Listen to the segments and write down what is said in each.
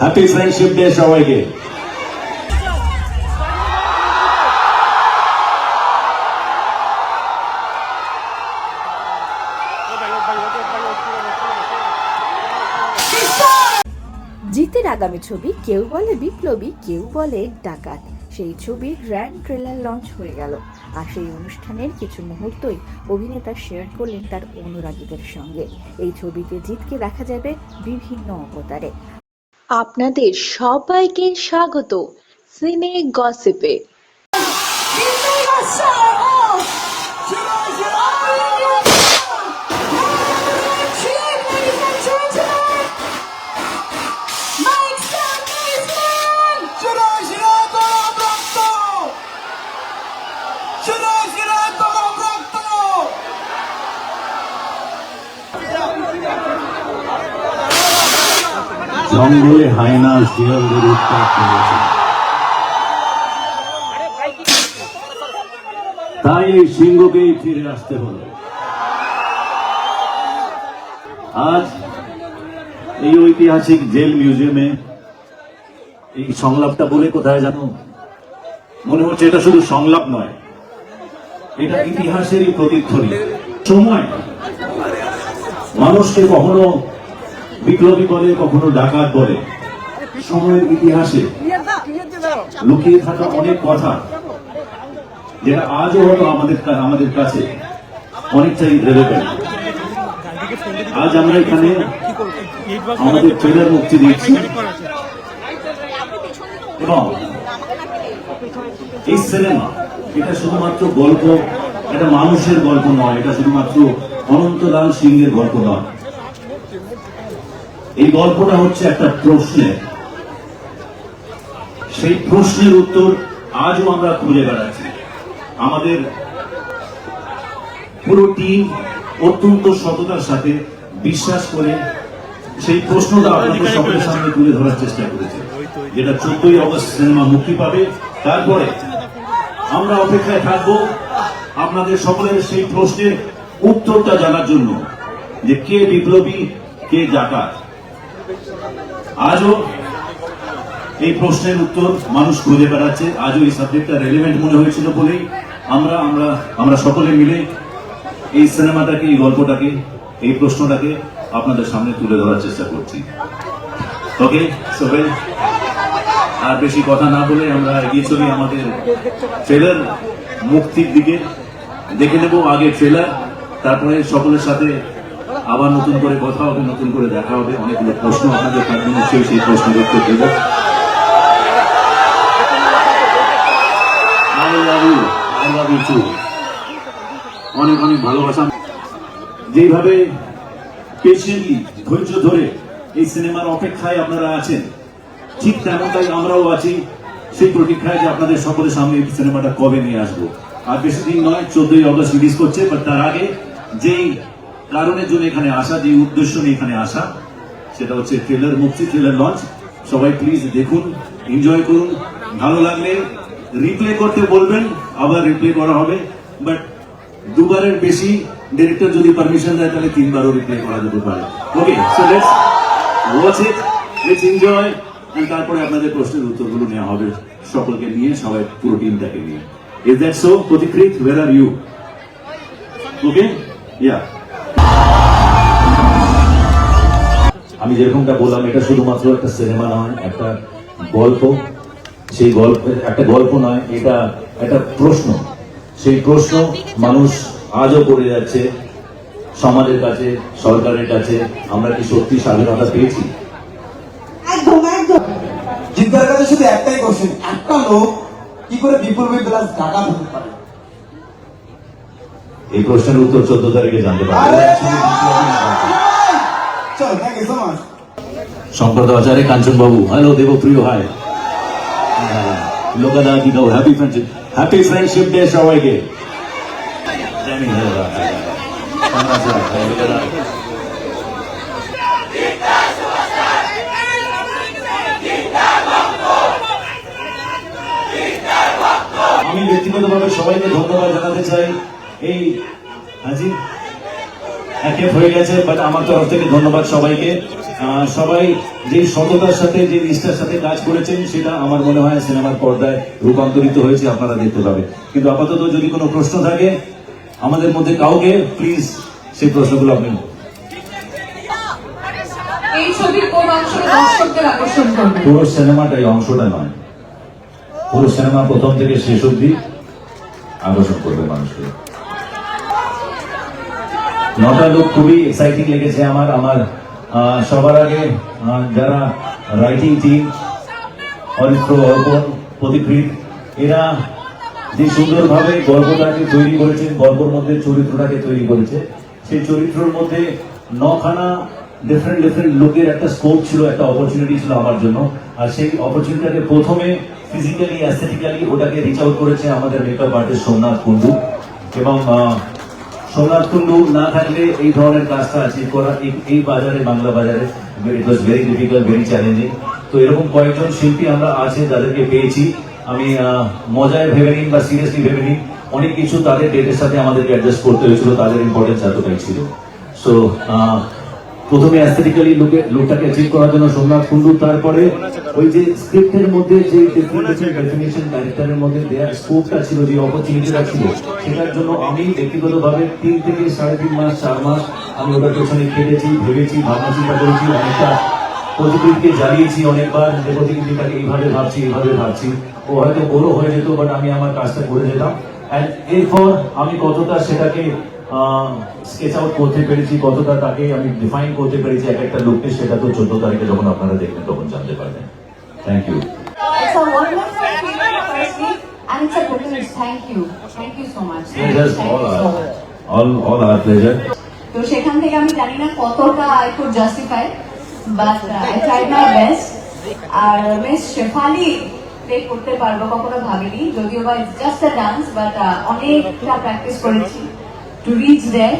Happy friendship day সবাইকে। জিতের আগামী ছবি কেউ বলে বিপ্লবী, কেউ বলে ডাকাত, সেই ছবির গ্র্যান্ড ট্রেলার লঞ্চ হয়ে গেল। আর সেই অনুষ্ঠানের কিছু মুহূর্তই অভিনেতা শেয়ার করলেন তার অনুরাগীদের সঙ্গে। এই ছবিতে জিতকে দেখা যাবে বিভিন্ন অবতারে। আপনাদের সবাইকে স্বাগত সিনে গসিপে। জঙ্গলে হায়না শিয়ালদের উৎপাত করেছে, তাই এই সিংহকেই ফিরে আসতে হলো। আজ এই ঐতিহাসিক জেল মিউজিয়ামে এই সংলাপটা বলে কোথায় জানো, মনে হচ্ছে এটা শুধু সংলাপ নয়, এটা ইতিহাসেরই প্রতিধ্বনি। সময় মানুষকে কখনো বিপ্লবী বলে, কখনো ডাকাত বলে। সময়ের ইতিহাসে লুকিয়ে থাকা অনেক কথা যেটা আজও হয়তো আমাদের কাছে অনেকটাই রেলেভেন্ট। আজ আমরা এখানে আমাদের ট্রেলার মুক্তি দিচ্ছি এবং এই সিনেমা এটা শুধুমাত্র গল্প, এটা মানুষের গল্প নয়, এটা শুধুমাত্র অনন্তলাল সিংহের গল্প নয়। এই গল্পটা হচ্ছে একটা প্রশ্নের, সেই প্রশ্নের উত্তর আজও আমরা খুঁজে বেড়াচ্ছি। আমাদের পুরো টিম অত্যন্ত সততার সাথে বিশ্বাস করে সেই প্রশ্নটা আপনাদের সকলের সামনে তুলে ধরার চেষ্টা করেছে, যেটা 14ই অগস্ট সিনেমা মুক্তি পাবে। তারপরে আমরা অপেক্ষায় থাকবো আপনাদের সকলের সেই প্রশ্নের উত্তরটা জানার জন্য, যে কে বিপ্লবী, কে ডাকাত। আজও এই প্রশ্নের উত্তর মানুষ খুঁজে বেড়াচ্ছে। আজও এই সাবজেক্টটা রেলেভেন্ট মনে হয়েছিল বলেই আমরা সকলে মিলে এই সিনেমাটাকে, এই গল্পটাকে, এই প্রশ্নটাকে আপনাদের সামনে তুলে ধরার চেষ্টা করছি। ওকে সবাই, আর বেশি কথা না বলে আমরা এগিয়ে চলি আমাদের ট্রেলার মুক্তির দিকে। দেখে নেব আগে ট্রেলার, তারপরে সকলের সাথে আবার নতুন করে কথা হবে, নতুন করে দেখা হবে। অনেকগুলো প্রশ্ন আপনাদের থাকবে, নিশ্চয়ই সেই প্রশ্নের উত্তর দেব। I love you too। অনেক অনেক ভালোবাসা। যেভাবে পেশেন্টলি ধৈর্য ধরে এই সিনেমার অপেক্ষায় আপনারা আছেন, ঠিক তেমনটাই আমরাও আছি সেই প্রতীক্ষায় যে আপনাদের সকলের সামনে এই সিনেমাটা কবে নিয়ে আসবো। আর বেশি দিন নয়, 14ই অগস্ট রিলিজ করছে। বাট তার আগে যেই কারণের জন্য এখানে আসা, যে উদ্দেশ্য নিয়ে এখানে আসা, সেটা হচ্ছে ট্রেলার মুক্তি, ট্রেলার লঞ্চ। সবাই প্লিজ দেখুন, এনজয় করুন। ভালো লাগলে রিপ্লে করতে বলবেন, আবার রিপ্লে করা হবে। বাট দুবারের বেশি ডিরেক্টর যদি পারমিশন দেয় তাহলে 3বারও রিপ্লে করা যেতে পারে। Okay, so let's watch it, let's enjoy. তারপরে আপনাদের প্রশ্নের উত্তরগুলো নেওয়া হবে সকলকে নিয়ে, সবাই পুরো টিমটাকে নিয়ে। Is that so? প্রতিকৃত, where are you? Okay, yeah. আমি যেরকমটা বললাম, এটা শুধুমাত্র একটা সিনেমা নয়, একটা গল্প। সেই গল্পের একটা গল্প নয়, এটা একটা প্রশ্ন। সেই প্রশ্ন মানুষ আজও করে যাচ্ছে সমাজের কাছে, সরকারের কাছে। আমরা কি সত্যি স্বাধীনতা পেয়েছি? একদম একদম। জিদ্দার কাছে শুধু একটাই কোশ্চেন, একটা লোক কি করে বিপ্লবী প্লাস ডাকাত হতে পারে? এই প্রশ্নের উত্তর 14 তারিখে জানতে পারবেন। চল, থ্যাংক ইউ সো মাচ। সম্পদ আচার্য, কাঞ্চন বাবু, হ্যালো। দেবপ্রিয়, হাই। লোকাদা কি দাও, happy friendship, happy friendship day সবাইকে। আমি ব্যক্তিগতভাবে সবাইকে ধন্যবাদ জানাতে চাই। এই হাজি একে হয়ে গেছে, বাট আমার তরফ থেকে ধন্যবাদ সবাইকে। সবাই যে সততার সাথে যে নিষ্ঠার সাথে কাজ করেছেন সেটা আমার মনে হয় সিনেমার পর্দায় রূপান্তরিত হয়েছে, আপনারা দেখতে পাবেন। কিন্তু আপাতত যদি কোনো প্রশ্ন থাকে আমাদের মধ্যে কাউকে, প্লিজ সেই প্রশ্নগুলো আপনি। এই ছবির কোন অংশটা দর্শকদের আকর্ষণ করবে? পুরো সিনেমাটাই, অংশটা নয়, পুরো সিনেমা প্রথম থেকে শেষ অবধি আকর্ষণ করবে মানুষকে। 9টা লোক খুবই এক্সাইটিং লেগেছে আমার। সবার আগে যারা রাইটিং টিম, অরিত্র, অর্পণ, প্রদীপ, এরা যে সুন্দরভাবে গল্পটাকে তৈরি করেছেন, গল্পের মধ্যে চরিত্রটাকে তৈরি করেছে, সেই চরিত্রের মধ্যে 9খানা ডিফারেন্ট লোকের একটা স্কোপ ছিল, একটা অপরচুনিটি ছিল আমার জন্য। আর সেই অপরচুনিটিটাকে প্রথমে ফিজিক্যালি, অ্যাস্থেটিক্যালি ওটাকে রিচ আউট করেছে আমাদের মেকআপ আর্টিস্ট সোমনাথ কুন্ডু। এবং সোমনাথ কুন্ডু না থাকলে এই ধরনের কাজটা অ্যাচিভ করা এই বাজারে, বাংলা বাজারে, it was very difficult, very challenging. তো এরকম কয়েকজন শিল্পী আমরা আছে যাদেরকে পেয়েছি। আমি মজায় ভেবে নিন বা সিরিয়াসলি ভেবে নিন, অনেক কিছু তাদের ডেটের সাথে আমাদেরকে অ্যাডজাস্ট করতে হয়েছিল, তাদের ইম্পর্টেন্স এতটাই ছিল। সো প্রথমে অ্যাস্থেটিক্যালি লুকটাকে অ্যাচিভ করার জন্য সোমনাথ কুন্ডু, তারপরে ওই যে স্ক্রিপ্টের মধ্যে যে ডেফিনেশন ক্যারেক্টারের মধ্যে দেওয়ার স্কোপটা ছিল, যে অপরচুনিটিটা ছিল, সেটার জন্য আমি ব্যক্তিগতভাবে 3 থেকে 3.5 মাস 4 মাস আমি ওটার পেছনে খেটেছি, ভেবেছি, ভাবনা চিন্তা করেছি, অনেকটা প্রতিকৃতিকে জ্বালিয়েছি অনেকবার, যে প্রতিকৃতিটাকে এইভাবে ভাবছি। ও হয়তো বড় হয়ে যেত, বাট আমি আমার কাজটা করে যেতাম। অ্যান্ড এরপর আমি কতটা সেটাকে স্কেচ আউট করতে পেরেছি, কতটা তাকে আমি ডিফাইন করতে পেরেছি এক একটা লোককে, সেটা তো 14 তারিখে যখন আপনারা দেখবেন তখন জানতে পারবেন। Thank you. It's a wonderful feeling, firstly, and it's a privilege. Thank you so much. All our pleasure. তো সেখান থেকে আমি জানি না কতটা I could justify, but I tried my best. আর মিস শেফালি প্লে করতে পারবো কখনো ভাবিনি, যদিও বা it's just a dance, but অনেকটা প্র্যাকটিস করেছি টু রিচ দেয়ার।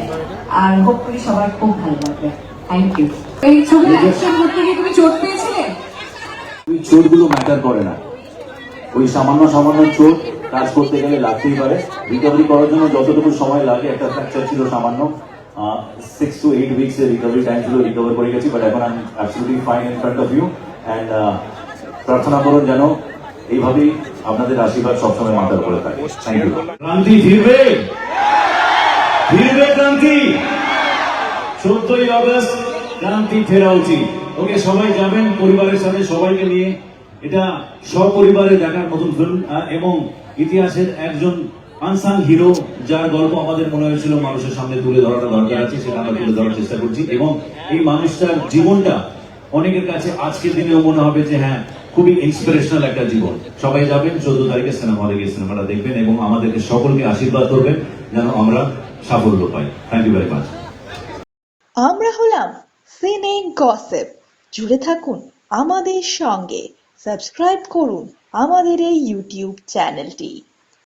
আর হোপফুলি সবার খুব ভালো লাগবে। Thank you. এই ছবি অ্যাকশন করতে গিয়ে তুমি চোট পেয়েছিলে? ওই চোটগুলো ম্যাটার করে না, ওই সামান্য চোট কাজ করতে গেলে লাগতেই পারে। রিকভারি করার জন্য যতটুকু সময় লাগে, একটা ফ্র্যাকচার ছিল সামান্য, 6 to 8 weeks এর রিকভারি টাইম ছিল, রিকভার করে গেছি। বাট এখন আমি absolutely fine in front of you. And প্রার্থনা করুন যেন এইভাবেই আপনাদের আশীর্বাদ সবসময় মাথার উপরে থাকে। Thank you. ক্রান্তি ফিরবে, ক্রান্তি 14ই আগস্ট ক্রান্তি ফেরা উচিত। ওকে, সবাই যাবেন পরিবারের সাথে, সবাইকে নিয়ে। এটা সপরিবারে দেখার মতন ফিল্ম, এবং ইতিহাসের একজন আনসাং হিরো, যার গল্প আমাদের মনে হয়েছিল মানুষের সামনে তুলে ধরাটা দরকার আছে, সেটা আমরা তুলে ধরার চেষ্টা করছি। এবং এই মানুষটার জীবনটা অনেকের কাছে আজকের দিনেও মনে হবে যে হ্যাঁ, খুবই ইন্সপিরেশনাল একটা জীবন। সবাই যাবেন 14 তারিখে সিনেমা হলে গিয়ে সিনেমাটা দেখবেন এবং আমাদেরকে সকলকে আশীর্বাদ করবেন যেন আমরা সাফল্য পাই। Thank you very much. আমরা হলাম সিনে গসিপ। জুড়ে থাকুন আমাদের সঙ্গে, সাবস্ক্রাইব করুন আমাদের এই ইউটিউব চ্যানেলটি।